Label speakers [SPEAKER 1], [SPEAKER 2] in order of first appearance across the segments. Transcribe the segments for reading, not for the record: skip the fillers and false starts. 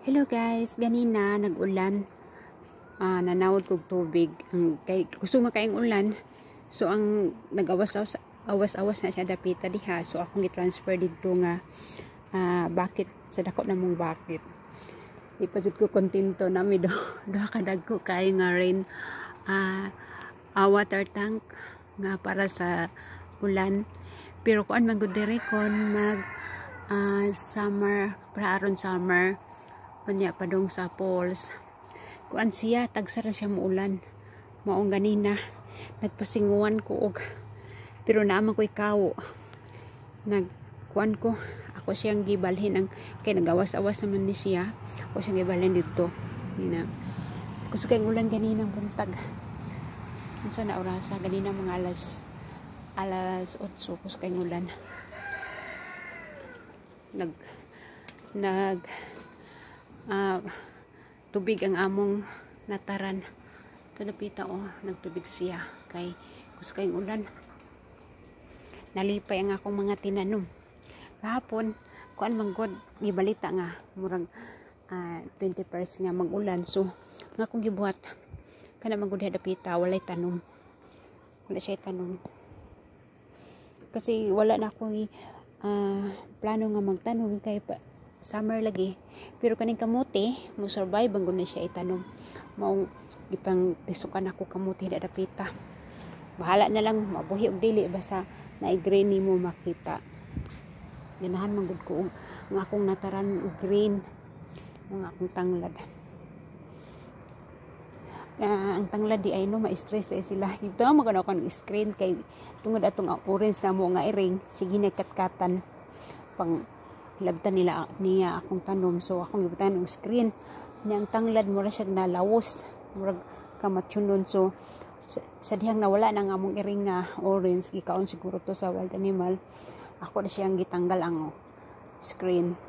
[SPEAKER 1] Hello guys, ganina nag-ulan. Nanawod kog tubig. Gusto makaing ulan. So ang nag-awas-awas na siya dapita diha. So akong gi-transfer dito nga bakit sa dako namong bakit. Di pa jud ko kontento nami do kadagko kay nga rain water tank nga para sa ulan. Pero kuan man gud dire kon mag summer para aron summer kunya padong sa falls kuan siya tagsara siya muulan maong ganina nagpasinguan ko og pero naman ko ikaw nagkuan ko ako siyang gibalhin ang kay nagawas-awas naman ni siya ako siyang gibalhin dito ina gusto kay ulan ganinang buntag unsa na orasa ganina mga alas 8 gusto kay ulan tubig ang among nataran tunapita nagtubig siya kay gusto kayong ulan nalipay ang akong mga tinanom kahapon kuan manggod gibalita nga murag 20% nga mag-ulan so nga akong gibuhat kana manggod dapita walay tanom wala siya tanom kasi wala na akong plano nga magtanom kay summer lagi pero kaning kamote mo survive ang guna siya itanom maong ipang tisukan ako kamote dapita bahala na lang mabuhi og dili basta na green nimo makita ganahan man gud ko ang akong nataran green ang akong tanglad ang tanglad di ay no ma-stress ay sila ito mo kana kon screen kay tungod atong orange na mo nga iring sige nagkatkatan pang labtan niya akong tanom so akong gibutan og screen niyang tanglad mura siya nalawos murag kamatsunon so sa dihang nawala nang among iring nga orange gikaon siguro to sa wild animal ako na siyang gitanggal ang screen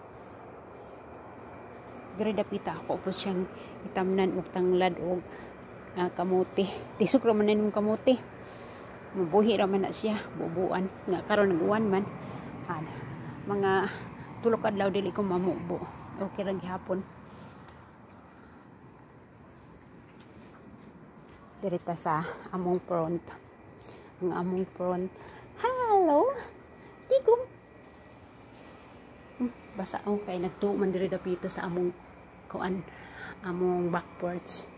[SPEAKER 1] dire dapita ako po siyang itamnan og tanglad og kamote tisok ra man ning kamote mabuhi ra man na siya bubuan nga karon nag-uwan man mga tulok adlaw dili ko mamubo okay ra gihapon dirita sa among front ang among front hello tigom basa kay nagtuo man diri dapita sa among kuan among back porch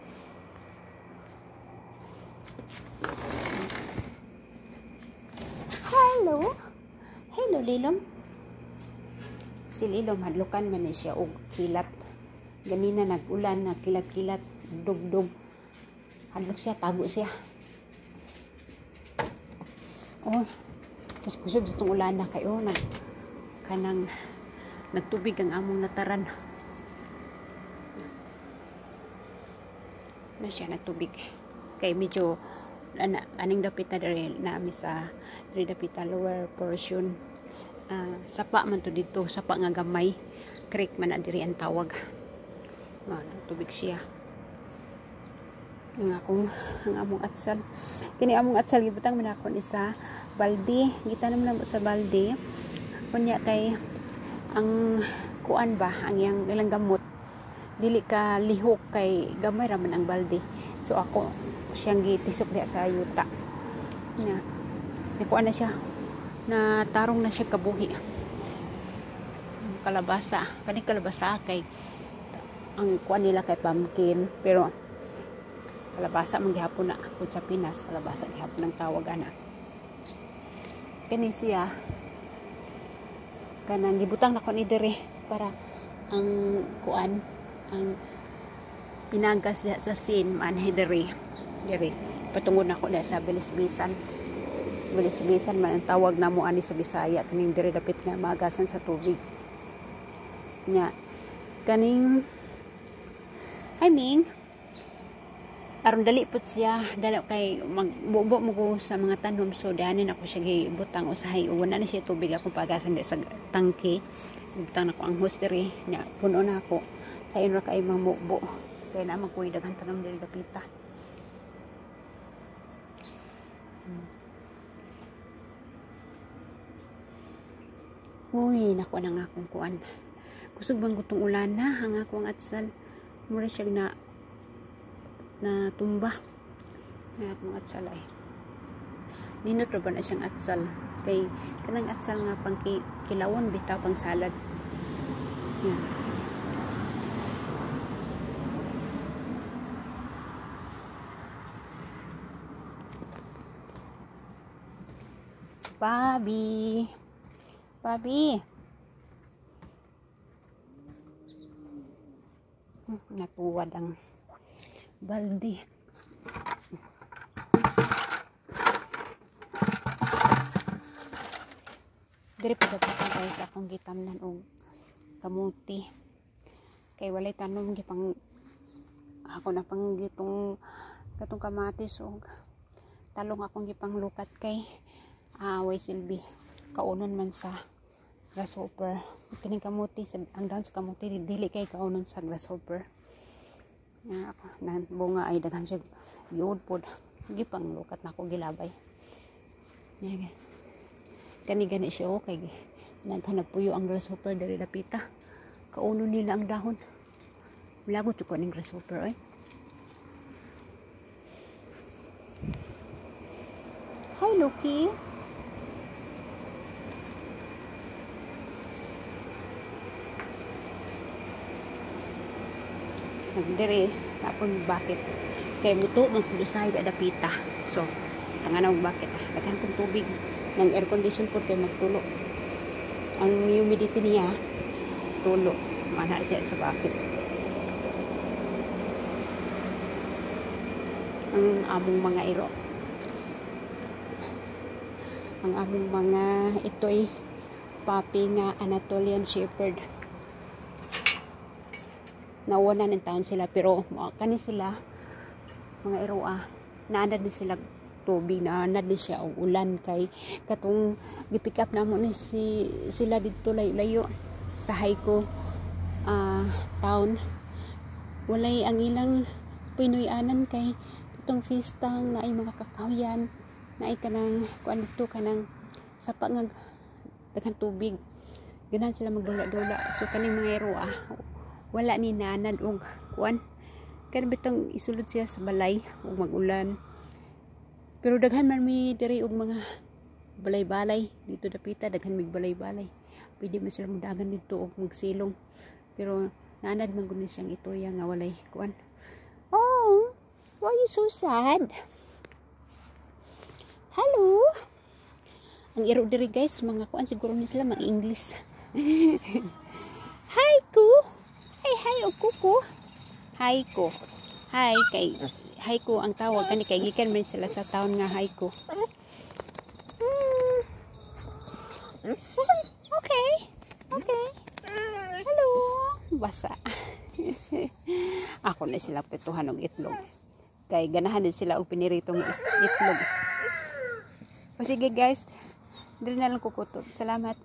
[SPEAKER 1] hello Lilom si Lilom hadlukan man ni siya og kilat ganina nag-ulan nagkilat-kilat dugdug hadlok siya tago siya kusog sa itong ulan na kayo kanang nagtubig ang among nataran na siya nagtubig kay medyo aning dapita diri naami sa diri dapita lower portion sapa man to dito sapa nga gamay creek man na diri ang tawag tubig siya ang among atsal kini among atsal gibutang man ako ni sa balde gitanam na mo sa balde kunya kay ang kuan ba ang ilang gamot dili ka lihok kay gamay ra man ang balde so ako siyang gitisok diha sa yuta nya kuan na siya na tarong na siya kabuhi kalabasa kay ang kuan nila kay pumpkin pero kalabasa man gihapon na kung sa Pinas kalabasa gihapon ang tawag ana kani siya kanang gibutang na ko ni dire para ang kuan ang pinagas sa sin man dire patungod na ko sa bilis-bilisan man ang tawag na mo ani sa Bisaya kaning dire dapit nga magasan sa tubig nya kaning hi Ming aron dali pud siya dala kay magbubo mo ko sa mga tanom so dahanin ako siya gibutang usahay wala na siya tubig akong pagasan sa tangke butang nako ang hose diri nya puno na ako sa inra kay mamubo kay na magkuy daghan tanom diri dapita uy nako na nga akong kuan kusog bang gutong ulan na ang akong atsal mura siya na tumba ang akong atsal ay ninot ra ba na siyang atsal kay kanang atsal nga pang kilawon bitaw pang salad yan. Bobby natuwad ang balde. Diri pa dapat tayo sa akong gitamnan og kamuti kay walay tanom gipang ako na pang gitong katong kamatis og talong akong gipang lukat kay way silbi kaunon man sa grasshopper kining kamuti ang dahon sa kamuti dili kay kaunon sa grasshopper na bunga ay daghan siya giud pod gipang lukat na ako gilabay gani siya okay nagpuyo ang grasshopper diri dapita kaunon nila ang dahon lagot ko ning grasshopper ay hi Loki diri tapon bakit kay muto ng pulusay da dapita so tangan ang bakit daghan kong tubig ng air condition po kay magtulo ang humidity niya tulo mana siya sa bakit ang among mga iro ang among mga ito'y puppy nga Anatolian Shepherd nauna ng taon sila pero kani sila mga iroa naanad din sila tubig naanad din siya og ulan kay katong gipick up namo ni sila dito layo sa Haiko town walay ang ilang Pinoy-anan kay katong fistang naay mga kakawyan naay kanang kuan dito kanang sapa nga daghan tubig ganahan sila magdula-dula so kaning mga iroa wala ni nanad og kuan kan bitang isulod siya sa balay og magulan pero daghan man mi diri og mga balay-balay dito dapita daghan mig balay-balay pwede man sila mudagan dito og magsilong pero nanad man gud siyang itoya nga walay kuan oh why you so sad hello ang iro diri guys mga kuan siguro ni sila mga English hi ku hi o kuko hi ko hi kay hi ko ang tawag kani kay gikan man sila sa town nga hi ko okay hello basa ako na sila pituhan og itlog kay ganahan din sila og piniritong itlog o sige guys dili na lang kukutot salamat